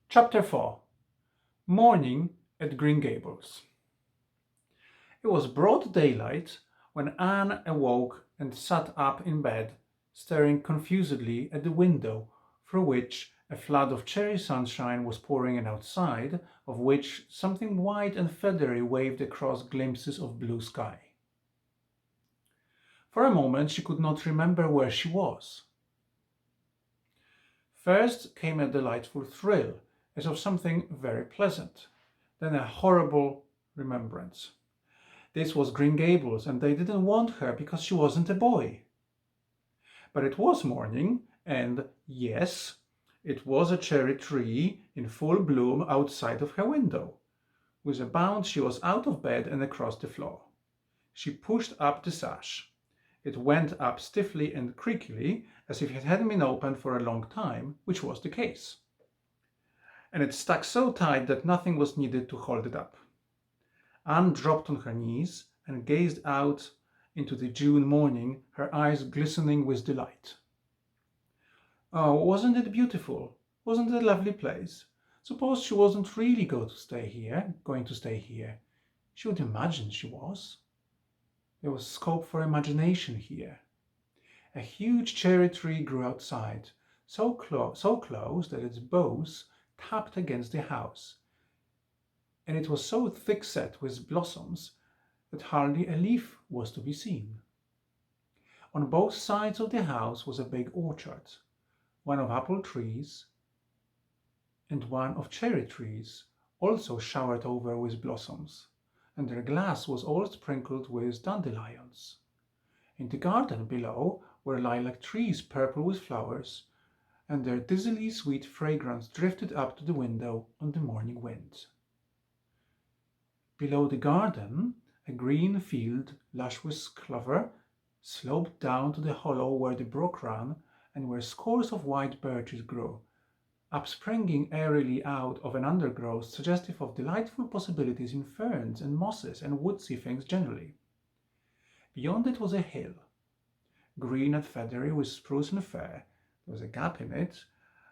Chapter 4. Morning at Green Gables. It was broad daylight when Anne awoke and sat up in bed, staring confusedly at the window through which a flood of cherry sunshine was pouring in outside, of which something white and feathery waved across glimpses of blue sky. For a moment she could not remember where she was. First came a delightful thrill, as of something very pleasant, then a horrible remembrance. This was Green Gables, and they didn't want her because she wasn't a boy. But it was morning, and yes, it was a cherry tree in full bloom outside of her window. With a bound she was out of bed and across the floor. She pushed up the sash. It went up stiffly and creakily, as if it hadn't been opened for a long time, which was the case. And it stuck so tight that nothing was needed to hold it up. Anne dropped on her knees and gazed out into the June morning, her eyes glistening with delight. Oh, wasn't it beautiful? Wasn't it a lovely place? Suppose she wasn't really going to stay here. She would imagine she was. There was scope for imagination here. A huge cherry tree grew outside, so close that its boughs tapped against the house, and it was so thick-set with blossoms that hardly a leaf was to be seen. On both sides of the house was a big orchard, one of apple trees and one of cherry trees, also showered over with blossoms, and their glass was all sprinkled with dandelions. In the garden below were lilac trees purple with flowers, and their dizzily sweet fragrance drifted up to the window on the morning wind. Below the garden, a green field lush with clover sloped down to the hollow where the brook ran and where scores of white birches grew, upspringing airily out of an undergrowth suggestive of delightful possibilities in ferns and mosses and woodsy things generally. Beyond it was a hill, green and feathery with spruce and fir. There was a gap in it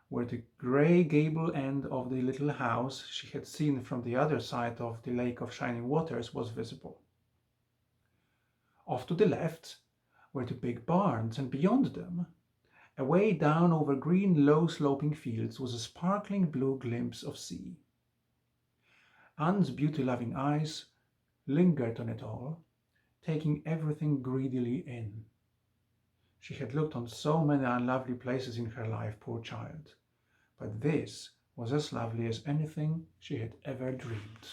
where the grey gable end of the little house she had seen from the other side of the lake of shining waters was visible. Off to the left were the big barns, and beyond them, away down over green low-sloping fields, was a sparkling blue glimpse of sea. Anne's beauty-loving eyes lingered on it all, taking everything greedily in. She had looked on so many unlovely places in her life, poor child, but this was as lovely as anything she had ever dreamed.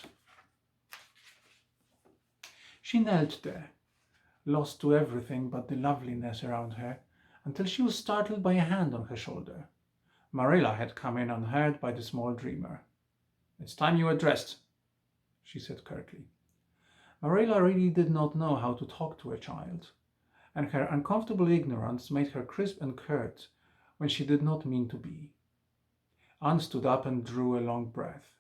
She knelt there, lost to everything but the loveliness around her, until she was startled by a hand on her shoulder. Marilla had come in unheard by the small dreamer. "It's time you were dressed," she said curtly. Marilla really did not know how to talk to a child, and her uncomfortable ignorance made her crisp and curt when she did not mean to be. Anne stood up and drew a long breath.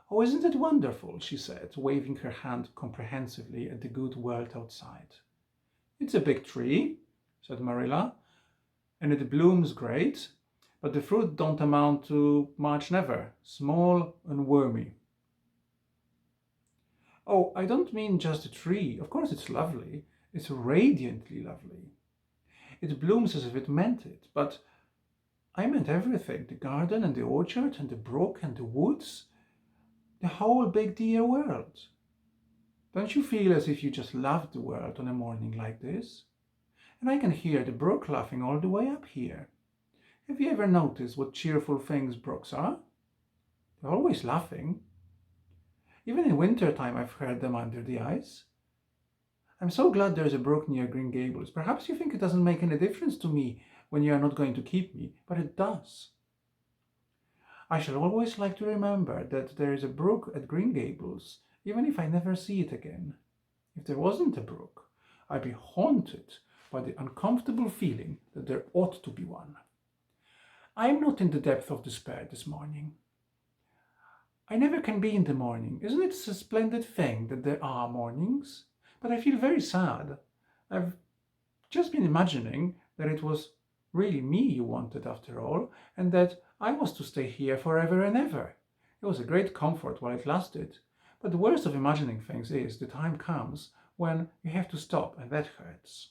"Oh, isn't it wonderful?" she said, waving her hand comprehensively at the good world outside. "It's a big tree," said Marilla, "and it blooms great, but the fruit don't amount to much never, small and wormy." "Oh, I don't mean just the tree. Of course it's lovely. It's radiantly lovely. It blooms as if it meant it, but I meant everything, the garden and the orchard and the brook and the woods, the whole big dear world. Don't you feel as if you just loved the world on a morning like this? And I can hear the brook laughing all the way up here. Have you ever noticed what cheerful things brooks are? They're always laughing. Even in winter time I've heard them under the ice. I'm so glad there's a brook near Green Gables. Perhaps you think it doesn't make any difference to me when you are not going to keep me, but it does. I shall always like to remember that there is a brook at Green Gables, even if I never see it again. If there wasn't a brook, I'd be haunted by the uncomfortable feeling that there ought to be one. I am not in the depth of despair this morning. I never can be in the morning. Isn't it a splendid thing that there are mornings? But I feel very sad. I've just been imagining that it was really me you wanted after all, and that I was to stay here forever and ever. It was a great comfort while it lasted, but the worst of imagining things is the time comes when you have to stop, and that hurts.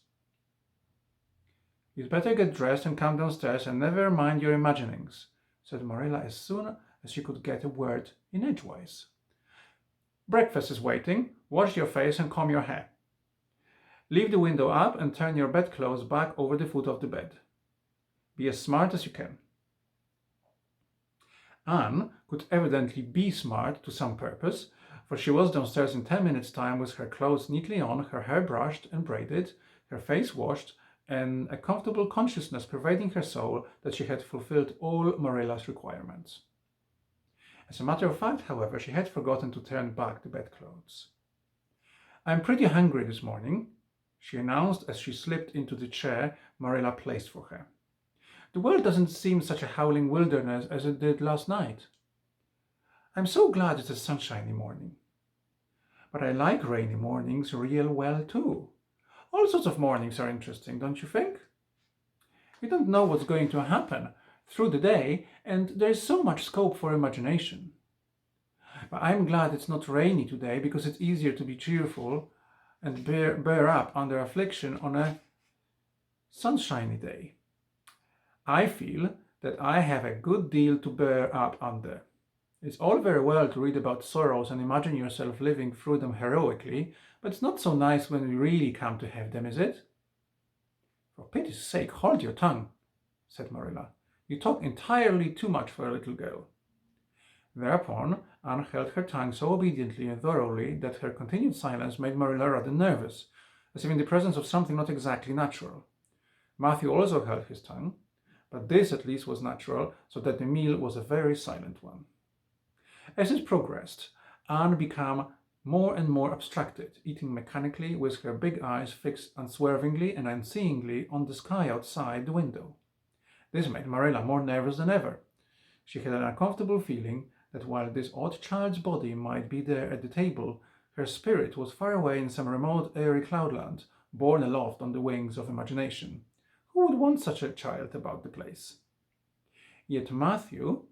"You'd better get dressed and come downstairs and never mind your imaginings," said Marilla as soon as she could get a word in edgewise. "Breakfast is waiting. Wash your face and comb your hair. Leave the window up and turn your bedclothes back over the foot of the bed. Be as smart as you can." Anne could evidently be smart to some purpose, for she was downstairs in 10 minutes' time with her clothes neatly on, her hair brushed and braided, her face washed, and a comfortable consciousness pervading her soul that she had fulfilled all Marilla's requirements. As a matter of fact, however, she had forgotten to turn back the bedclothes. "I'm pretty hungry this morning," she announced as she slipped into the chair Marilla placed for her. "The world doesn't seem such a howling wilderness as it did last night. I'm so glad it's a sunshiny morning. But I like rainy mornings real well too. All sorts of mornings are interesting, don't you think? You don't know what's going to happen through the day, and there's so much scope for imagination. But I'm glad it's not rainy today, because it's easier to be cheerful and bear up under affliction on a sunshiny day. I feel that I have a good deal to bear up under. It's all very well to read about sorrows and imagine yourself living through them heroically, but it's not so nice when we really come to have them, is it?" "For pity's sake, hold your tongue," said Marilla. "You talk entirely too much for a little girl." Thereupon Anne held her tongue so obediently and thoroughly that her continued silence made Marilla rather nervous, as if in the presence of something not exactly natural. Matthew also held his tongue, but this at least was natural, so that the meal was a very silent one. As it progressed, Anne became more and more abstracted, eating mechanically with her big eyes fixed unswervingly and unseeingly on the sky outside the window. This made Marilla more nervous than ever. She had an uncomfortable feeling that while this odd child's body might be there at the table, her spirit was far away in some remote airy cloudland, borne aloft on the wings of imagination. Who would want such a child about the place? Yet Matthew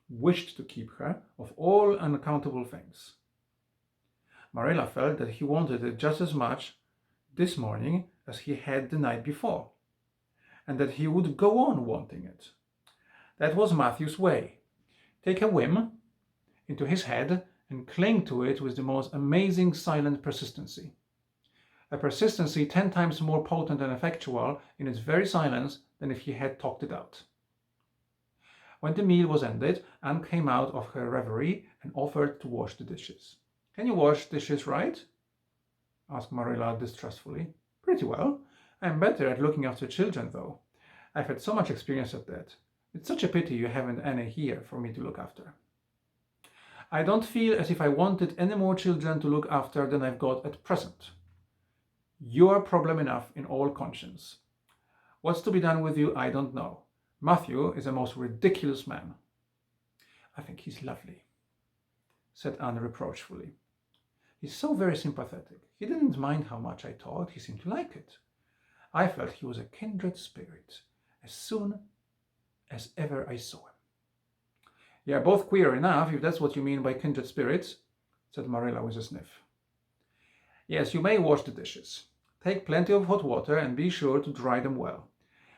wished to keep her of all unaccountable things. Marilla felt that he wanted it just as much this morning as he had the night before, and that he would go on wanting it. That was Matthew's way. Take a whim into his head and cling to it with the most amazing silent persistency. A persistency 10 times more potent and effectual in its very silence than if he had talked it out. When the meal was ended, Anne came out of her reverie and offered to wash the dishes. "Can you wash dishes right?" asked Marilla distrustfully. "Pretty well. I'm better at looking after children, though. I've had so much experience at that. It's such a pity you haven't Anne here for me to look after." "I don't feel as if I wanted any more children to look after than I've got at present. You're problem enough in all conscience. What's to be done with you, I don't know. Matthew is a most ridiculous man." "I think he's lovely," said Anne reproachfully. "He's so very sympathetic. He didn't mind how much I talked. He seemed to like it. I felt he was a kindred spirit as soon as ever I saw him." "Yeah, both queer enough, if that's what you mean by kindred spirits," said Marilla with a sniff. "Yes, you may wash the dishes. Take plenty of hot water and be sure to dry them well.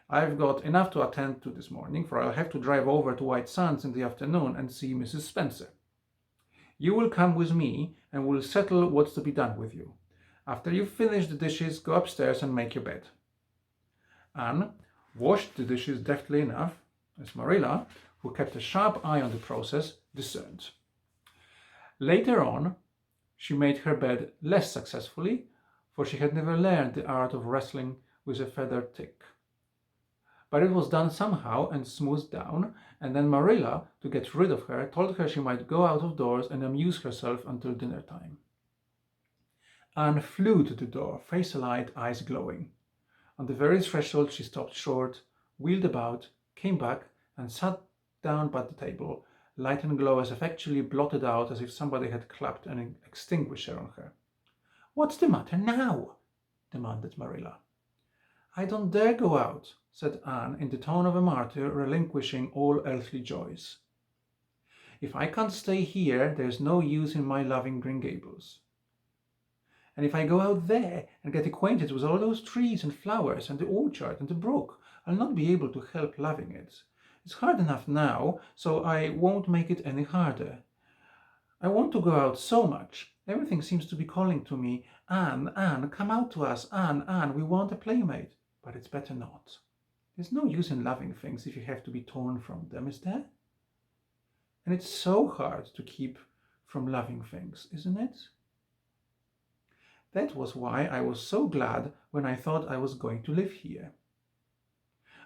I've got enough to attend to this morning, for I'll have to drive over to White Sands in the afternoon and see Mrs. Spencer. You will come with me and we'll settle what's to be done with you. After you've finished the dishes, go upstairs and make your bed." Anne washed the dishes deftly enough, as Marilla, who kept a sharp eye on the process, discerned. Later on, she made her bed less successfully, for she had never learned the art of wrestling with a feathered tick. But it was done somehow and smoothed down, and then Marilla, to get rid of her, told her she might go out of doors and amuse herself until dinner time. Anne flew to the door, face alight, eyes glowing. On the very threshold she stopped short, wheeled about, came back, and sat down by the table, light and glow as effectually blotted out as if somebody had clapped an extinguisher on her. "What's the matter now?" demanded Marilla. "I don't dare go out," said Anne in the tone of a martyr relinquishing all earthly joys. If I can't stay here, there's no use in my loving Green Gables. And if I go out there and get acquainted with all those trees and flowers and the orchard and the brook, I'll not be able to help loving it. It's hard enough now, so I won't make it any harder. I want to go out so much. Everything seems to be calling to me, Anne, Anne, come out to us, Anne, Anne, we want a playmate. But it's better not. There's no use in loving things if you have to be torn from them, is there? And it's so hard to keep from loving things, isn't it? That was why I was so glad when I thought I was going to live here.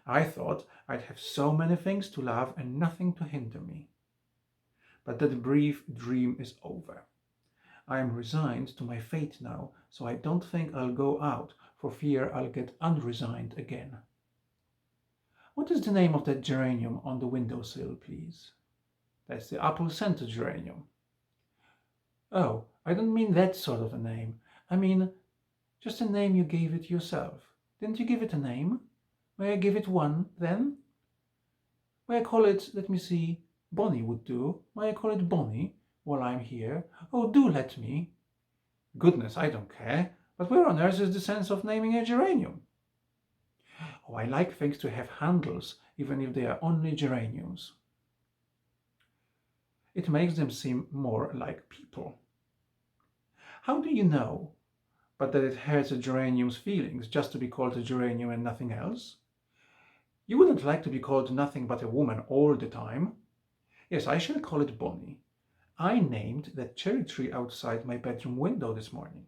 I thought I'd have so many things to love and nothing to hinder me. But that brief dream is over. I am resigned to my fate now, so I don't think I'll go out for fear I'll get unresigned again. What is the name of that geranium on the windowsill, please? That's the apple center geranium. Oh, I don't mean that sort of a name. I mean, just a name you gave it yourself. Didn't you give it a name? May I give it one, then? May I call it, let me see, Bonnie would do. May I call it Bonnie while I'm here? Oh, do let me. Goodness, I don't care. But where on earth is the sense of naming a geranium? Oh, I like things to have handles, even if they are only geraniums. It makes them seem more like people. How do you know but that it hurts a geranium's feelings just to be called a geranium and nothing else? You wouldn't like to be called nothing but a woman all the time. Yes, I shall call it Bonnie. I named that cherry tree outside my bedroom window this morning.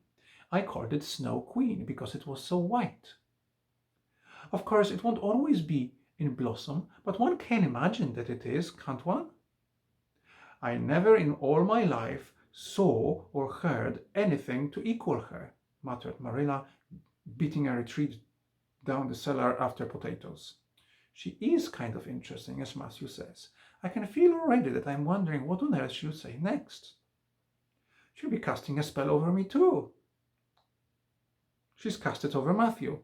I called it Snow Queen because it was so white. Of course, it won't always be in blossom, but one can imagine that it is, can't one? I never in all my life saw or heard anything to equal her, muttered Marilla, beating a retreat down the cellar after potatoes. She is kind of interesting, as Matthew says. I can feel already that I'm wondering what on earth she'll say next. She'll be casting a spell over me too. She's cast it over Matthew.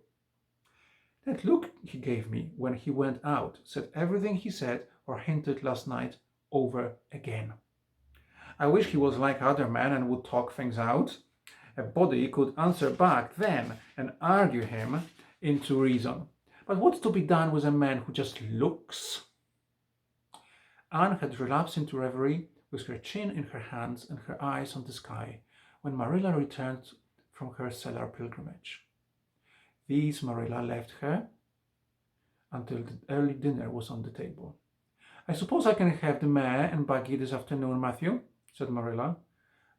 That look he gave me when he went out said everything he said or hinted last night over again. I wish he was like other men and would talk things out. A body could answer back then and argue him into reason. But what's to be done with a man who just looks? Anne had relapsed into reverie with her chin in her hands and her eyes on the sky when Marilla returned from her cellar pilgrimage. These Marilla left her until the early dinner was on the table. I suppose I can have the mare and buggy this afternoon, Matthew, said Marilla.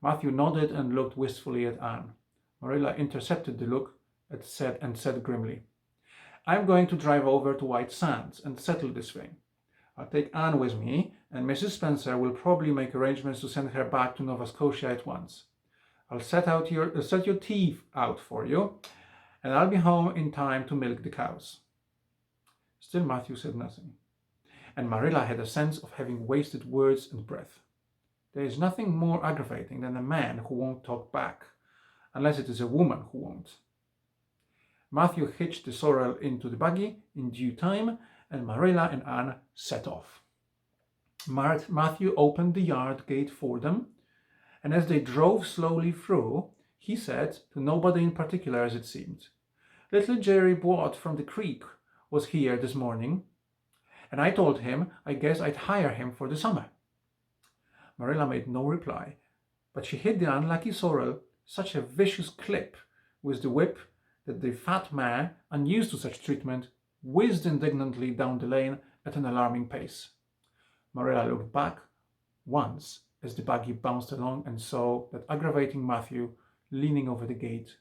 Matthew nodded and looked wistfully at Anne. Marilla intercepted the look and said grimly, I'm going to drive over to White Sands and settle this thing. I'll take Anne with me, and Mrs. Spencer will probably make arrangements to send her back to Nova Scotia at once. I'll set your tea out for you, and I'll be home in time to milk the cows. Still Matthew said nothing, and Marilla had a sense of having wasted words and breath. There is nothing more aggravating than a man who won't talk back, unless it is a woman who won't. Matthew hitched the sorrel into the buggy in due time, and Marilla and Anne set off. Matthew opened the yard gate for them, and as they drove slowly through, he said, to nobody in particular as it seemed, Little Jerry Buote from the creek was here this morning, and I told him I guess I'd hire him for the summer. Marilla made no reply, but she hit the unlucky sorrel such a vicious clip with the whip that the fat mare, unused to such treatment, whizzed indignantly down the lane at an alarming pace. Marilla looked back once as the buggy bounced along and saw that aggravating Matthew leaning over the gate,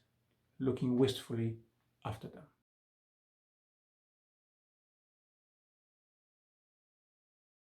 looking wistfully after them.